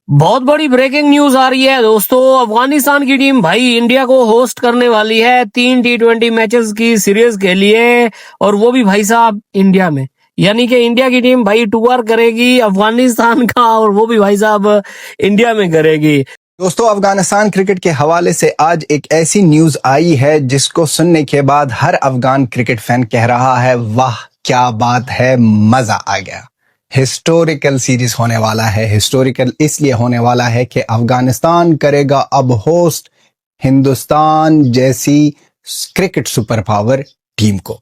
बहुत बड़ी breaking news आ रही है दोस्तों। अफगानिस्तान की टीम भाई इंडिया को होस्ट करने वाली है 3 T20 मैचेस की सीरीज के लिए, और वो भी भाई साहब इंडिया में। यानी कि इंडिया की टीम भाई टूर करेगी अफगानिस्तान का, और वो भी भाई साहब इंडिया में करेगी। दोस्तों, अफगानिस्तान क्रिकेट के हवाले से आज एक ऐसी न्यूज आई है जिसको सुनने के बाद हर अफगान क्रिकेट फैन कह रहा है वाह क्या बात है, मजा आ गया। हिस्टोरिकल सीरीज होने वाला है। हिस्टोरिकल इसलिए होने वाला है कि अफगानिस्तान करेगा अब होस्ट हिंदुस्तान जैसी क्रिकेट सुपर पावर टीम को।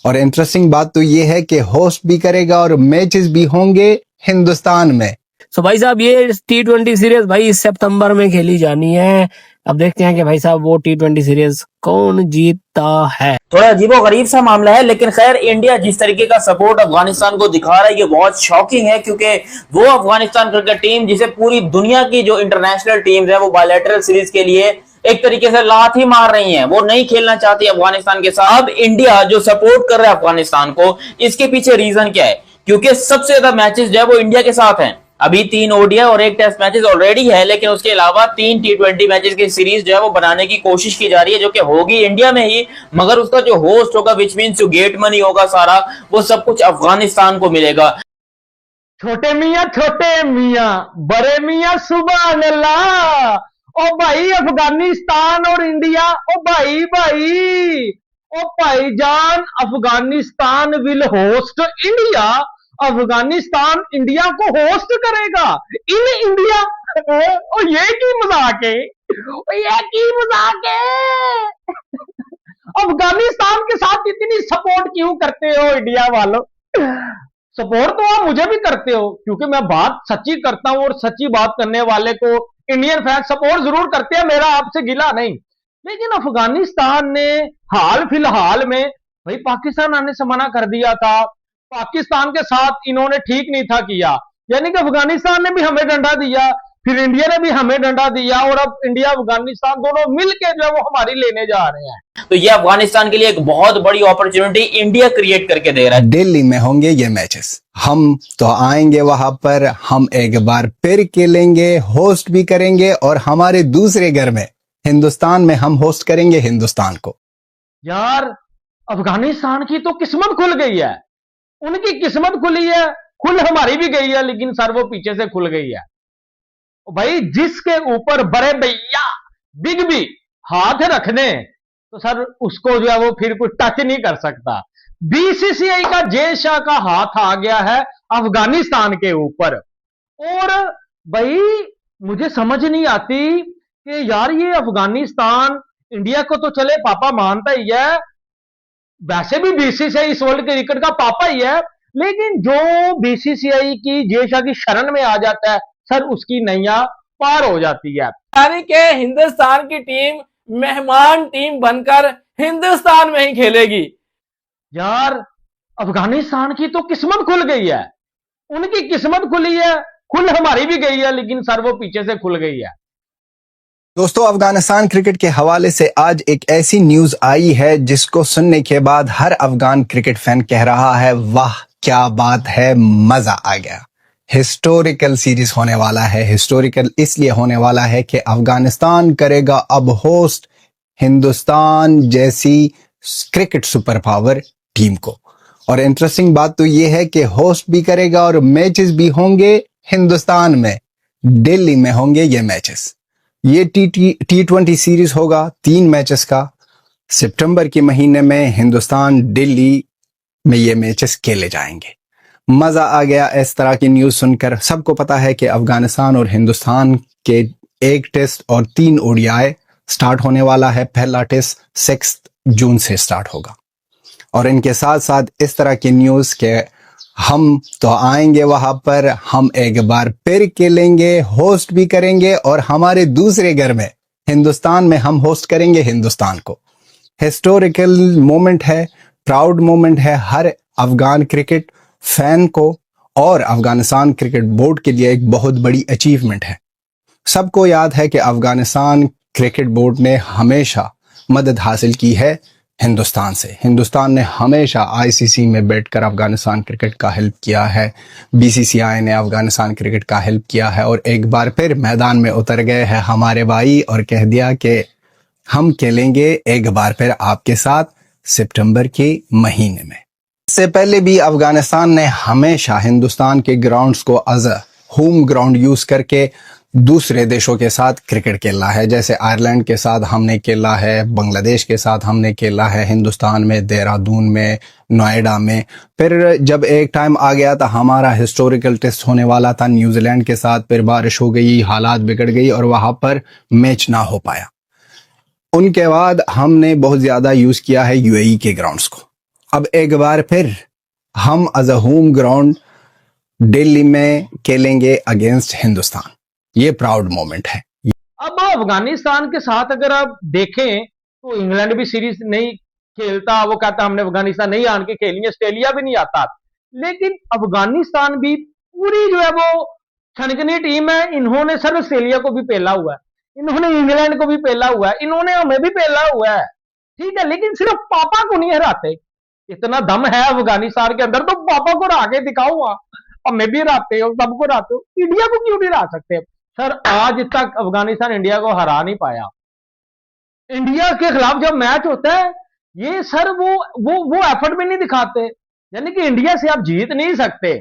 और इंटरेस्टिंग बात तो ये है कि होस्ट भी करेगा और मैचेस भी होंगे हिंदुस्तान में। तो भाई साहब ये T20 सीरीज भाई इस सितंबर में खेली जानी है। अब देखते हैं कि भाई साहब वो T20 सीरीज कौन जीतता है। थोड़ा अजीबोगरीब सा मामला है, लेकिन खैर इंडिया जिस तरीके का सपोर्ट अफगानिस्तान को दिखा रहा है ये बहुत शॉकिंग है, क्योंकि वो अफगानिस्तान क्रिकेट टीम जिसे पूरी दुनिया की जो इंटरनेशनल टीम्स है वो बायलैटरल सीरीज के लिए एक तरीके से लात ही मार रही हैं, वो नहीं खेलना चाहती अफगानिस्तान के साथ। अब इंडिया जो सपोर्ट कर रहा है अफगानिस्तान को, इसके पीछे रीजन क्या है? क्योंकि सबसे ज्यादा मैचेस जो है वो इंडिया के साथ हैं। अभी 3 ओडीआई और 1 टेस्ट मैचेस ऑलरेडी है, लेकिन उसके अलावा 3 T20 मैचेस की सीरीज जो है वो बनाने की कोशिश की जा रही है, जो कि होगी इंडिया में ही, मगर उसका जो होस्ट होगा विच मींस जो गेट मनी होगा सारा वो सब कुछ अफगानिस्तान को मिलेगा। छोटे मियां बड़े मियां सुभान अल्लाह। ओ भाई अफगानिस्तान और इंडिया, ओ भाई ओ भाईजान, Afghanistan will host India. Afghanistan India को होस्ट करेगा इन इंडिया। ओ ये की मजाक है, ओ ये की मजाक है। अफगानिस्तान के साथ इतनी सपोर्ट क्यों करते हो इंडिया वालों? सपोर्ट तो आप मुझे भी करते हो, क्योंकि मैं बात सच्ची करता हूं और सच्ची बात करने वाले को इंडियन फैन सपोर्ट जरूर करते हैं, मेरा आपसे गिला नहीं। लेकिन अफगानिस्तान ने हाल फिलहाल में भाई पाकिस्तान आने से मना कर दिया था। पाकिस्तान के साथ इन्होंने ठीक नहीं था किया, यानी कि अफगानिस्तान ने भी हमें डंडा दिया, फिर इंडिया ने भी हमें डंडा दिया, और अब इंडिया अफगानिस्तान दोनों मिलकर जो है वो हमारी लेने जा रहे हैं। तो ये अफगानिस्तान के लिए एक बहुत बड़ी अपॉर्चुनिटी इंडिया क्रिएट करके दे रहा है। दिल्ली में होंगे ये मैचेस, हम तो आएंगे वहां पर, हम एक बार फिर खेलेंगे, होस्ट भी करेंगे, और हमारे दूसरे घर में हिंदुस्तान में हम होस्ट करेंगे हिंदुस्तान को। यार अफगानिस्तान की तो किस्मत खुल गई है, उनकी किस्मत खुली है, खुल हमारी भी गई है, लेकिन सर वो पीछे से खुल गई है। भाई जिसके ऊपर बड़े भैया बिग बी हाथ रख दे तो सर उसको जो है वो फिर कोई टच नहीं कर सकता। बीसीसीआई का जय शाह का हाथ आ गया है अफगानिस्तान के ऊपर। और भाई मुझे समझ नहीं आती कि यार ये अफगानिस्तान इंडिया को तो चले पापा मानता ही है, वैसे भी बीसीसीआई इस वर्ल्ड क्रिकेट का पापा ही है, लेकिन जो बीसीसीआई की जय शाह की शरण में आ जाता है सर उसकी नैया पार हो जाती है। यानी कि हिंदुस्तान की टीम मेहमान टीम बनकर हिंदुस्तान में ही खेलेगी। यार अफगानिस्तान की तो किस्मत खुल गई है, उनकी किस्मत खुली है, खुल हमारी भी गई है, लेकिन सर वो पीछे से खुल गई है। दोस्तों, अफगानिस्तान क्रिकेट के हवाले से आज एक ऐसी न्यूज आई है जिसको सुनने के बाद हर अफगान क्रिकेट फैन कह रहा है वाह क्या बात है, मजा आ गया। हिस्टोरिकल सीरीज होने वाला है। हिस्टोरिकल इसलिए होने वाला है कि अफगानिस्तान करेगा अब होस्ट हिंदुस्तान जैसी क्रिकेट सुपर पावर टीम को। और इंटरेस्टिंग बात तो ये है कि होस्ट भी करेगा और मैचेस भी होंगे हिंदुस्तान में, दिल्ली में होंगे ये मैचेस। ये T20 सीरीज होगा 3 मैचेस का। सितंबर के महीने में हिंदुस्तान दिल्ली में ये मैचेस खेले जाएंगे। मजा आ गया इस तरह की न्यूज सुनकर। सबको पता है कि अफगानिस्तान और हिंदुस्तान के 1 टेस्ट और 3 ओडीआई स्टार्ट होने वाला है। पहला टेस्ट 6 जून से स्टार्ट होगा। और इनके साथ साथ इस तरह की न्यूज के हम तो आएंगे वहां पर, हम एक बार फिर खेलेंगे, होस्ट भी करेंगे, और हमारे दूसरे घर में हिंदुस्तान में हम होस्ट करेंगे हिंदुस्तान को। हिस्टोरिकल मोमेंट है, प्राउड मोमेंट है हर अफगान क्रिकेट फैन को, और अफगानिस्तान क्रिकेट बोर्ड के लिए एक बहुत बड़ी अचीवमेंट है। सबको याद है कि अफगानिस्तान क्रिकेट बोर्ड ने हमेशा मदद हासिल की है हिंदुस्तान से। हिंदुस्तान ने हमेशा आईसीसी में बैठकर अफगानिस्तान क्रिकेट का हेल्प किया है, बीसीसीआई ने अफगानिस्तान क्रिकेट का हेल्प किया है और एक बार फिर मैदान में उतर गए हैं हमारे भाई और कह दिया कि हम खेलेंगे एक बार फिर आपके साथ सितंबर के महीने में। इससे पहले भी अफगानिस्तान ने हमेशा हिंदुस्तान के ग्राउंड्स को as a home ground use करके दूसरे देशों के साथ क्रिकेट खेला है। जैसे आयरलैंड के साथ हमने खेला है, बांग्लादेश के साथ हमने खेला है, हिंदुस्तान में देहरादून में, नोएडा में। फिर जब एक टाइम आ गया था हमारा हिस्टोरिकल टेस्ट होने वाला था न्यूजीलैंड के साथ, फिर बारिश हो गई, हालात बिगड़ गई और वहां पर मैच ना हो पाया। उनके बाद हमने बहुत ज्यादा यूज किया है यूएई के ग्राउंड्स को। अब एक बार फिर हम as a home ground Delhi में खेलेंगे अगेंस्ट हिंदुस्तान। ये प्राउड मोमेंट है। अब अफगानिस्तान के साथ अगर आप देखें तो इंग्लैंड भी सीरीज नहीं खेलता, वो कहता हमने अफगानिस्तान नहीं आन के खेली, ऑस्ट्रेलिया भी नहीं आता। लेकिन अफगानिस्तान भी पूरी जो है वो छनकनी टीम है। इन्होंने सर ऑस्ट्रेलिया को भी पेला हुआ है, इन्होंने इंग्लैंड को भी पेला हुआ है, इन्होंने हमें भी पेला हुआ है, ठीक है। लेकिन सिर्फ पापा को नहीं हराते। इतना दम है अफगानिस्तान के अंदर तो पापा को हरा के दिखाओ, हमें भी हराते हो, सबको हराते हो, इंडिया को क्यों नहीं हरा सकते? सर आज तक अफगानिस्तान इंडिया को हरा नहीं पाया। इंडिया के खिलाफ जब मैच होता है ये सर वो एफर्ट भी नहीं दिखाते, यानी कि इंडिया से आप जीत नहीं सकते,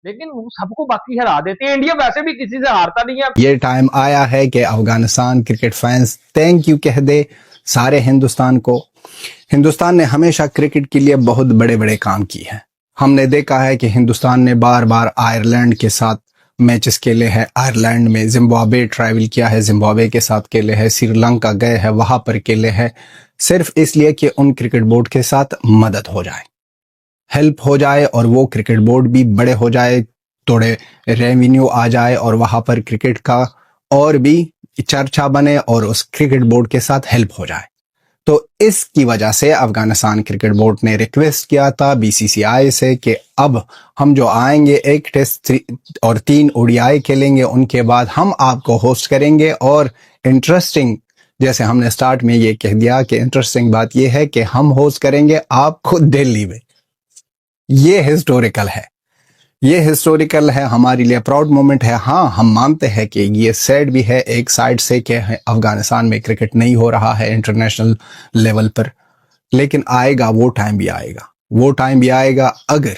लेकिन वो सबको बाकी हरा देते हैं। इंडिया वैसे भी किसी से हारता नहीं है। ये टाइम आया है कि Afghanistan cricket fans thank you कह दे सारे हिंदुस्तान को। हिंदुस्तान ने हमेशा क्रिकेट के लिए बहुत बड़े बड़े काम किए हैं। हमने देखा है कि हिंदुस्तान ने बार बार आयरलैंड के साथ मैचेस खेले हैं, आयरलैंड में जिम्बाब्वे ट्रैवल किया है, जिम्बाब्वे के साथ खेले हैं, श्रीलंका गए हैं, वहां पर खेले हैं, सिर्फ इसलिए कि उन क्रिकेट बोर्ड के साथ मदद हो जाए, हेल्प हो जाए और वो क्रिकेट बोर्ड भी बड़े हो जाए, थोड़े रेवेन्यू आ जाए और वहां पर क्रिकेट का और भी चर्चा बने और उस क्रिकेट बोर्ड के साथ हेल्प हो जाए। तो इसकी वजह से अफगानिस्तान क्रिकेट बोर्ड ने रिक्वेस्ट किया था बीसीसीआई से कि अब हम जो आएंगे एक टेस्ट और 3 ओडीआई खेलेंगे, उनके बाद हम आपको होस्ट करेंगे। और इंटरेस्टिंग, जैसे हमने स्टार्ट में ये कह दिया कि इंटरेस्टिंग बात ये है कि हम होस्ट करेंगे आपको दिल्ली में। ये हिस्टोरिकल है, ये हिस्टोरिकल है, हमारे लिए प्राउड मोमेंट है। हाँ, हम मानते हैं कि ये सैड भी है एक साइड से कि अफगानिस्तान में क्रिकेट नहीं हो रहा है इंटरनेशनल लेवल पर, लेकिन आएगा वो टाइम भी आएगा, वो टाइम भी आएगा अगर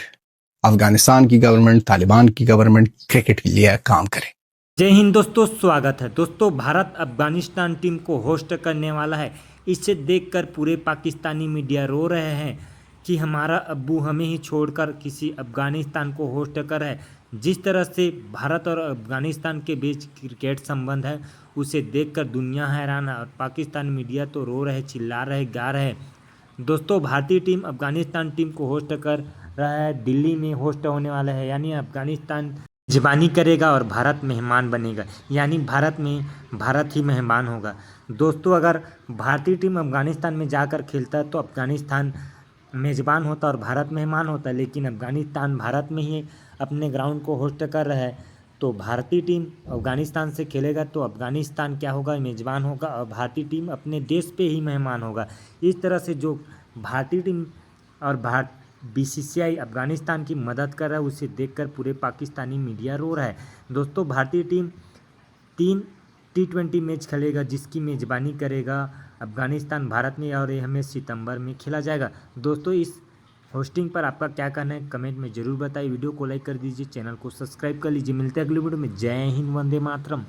अफगानिस्तान की गवर्नमेंट, तालिबान की गवर्नमेंट क्रिकेट के लिए काम करे। जय हिंद दोस्तों, स्वागत है दोस्तों। भारत अफगानिस्तान टीम को होस्ट करने वाला है। इसे देखकर पूरे पाकिस्तानी मीडिया रो रहे हैं कि हमारा अब्बू हमें ही छोड़कर किसी अफगानिस्तान को होस्ट कर है। जिस तरह से भारत और अफगानिस्तान के बीच क्रिकेट संबंध है उसे देखकर दुनिया हैरान है और पाकिस्तान मीडिया तो रो रहे, चिल्ला रहे, गा रहे। दोस्तों, भारतीय टीम अफगानिस्तान टीम को होस्ट कर रहा है, दिल्ली में होस्ट होने वाला है, यानी अफगानिस्तान मेजबानी करेगा और भारत मेहमान बनेगा, यानी भारत ही मेहमान होगा। दोस्तों, अगर भारतीय टीम अफगानिस्तान में जाकर खेलता है तो अफगानिस्तान मेजबान होता और भारत मेहमान होता, लेकिन अफगानिस्तान भारत में ही अपने ग्राउंड को होस्ट कर रहा है। तो भारतीय टीम अफगानिस्तान से खेलेगा तो अफगानिस्तान क्या होगा, मेजबान होगा और भारतीय टीम अपने देश पे ही मेहमान होगा। इस तरह से जो भारतीय टीम और बीसीसीआई अफगानिस्तान की मदद कर रहा है उसे देखकर पूरे पाकिस्तानी मीडिया रो रहा है। दोस्तों, भारतीय टीम 3 T20 मैच खेलेगा जिसकी मेजबानी करेगा अफगानिस्तान भारत में, और ये हमें सितंबर में खेला जाएगा। दोस्तों, इस होस्टिंग पर आपका क्या कहना है कमेंट में ज़रूर बताइए। वीडियो को लाइक कर दीजिए, चैनल को सब्सक्राइब कर लीजिए। मिलते हैं अगली वीडियो में। जय हिंद, वंदे मातरम।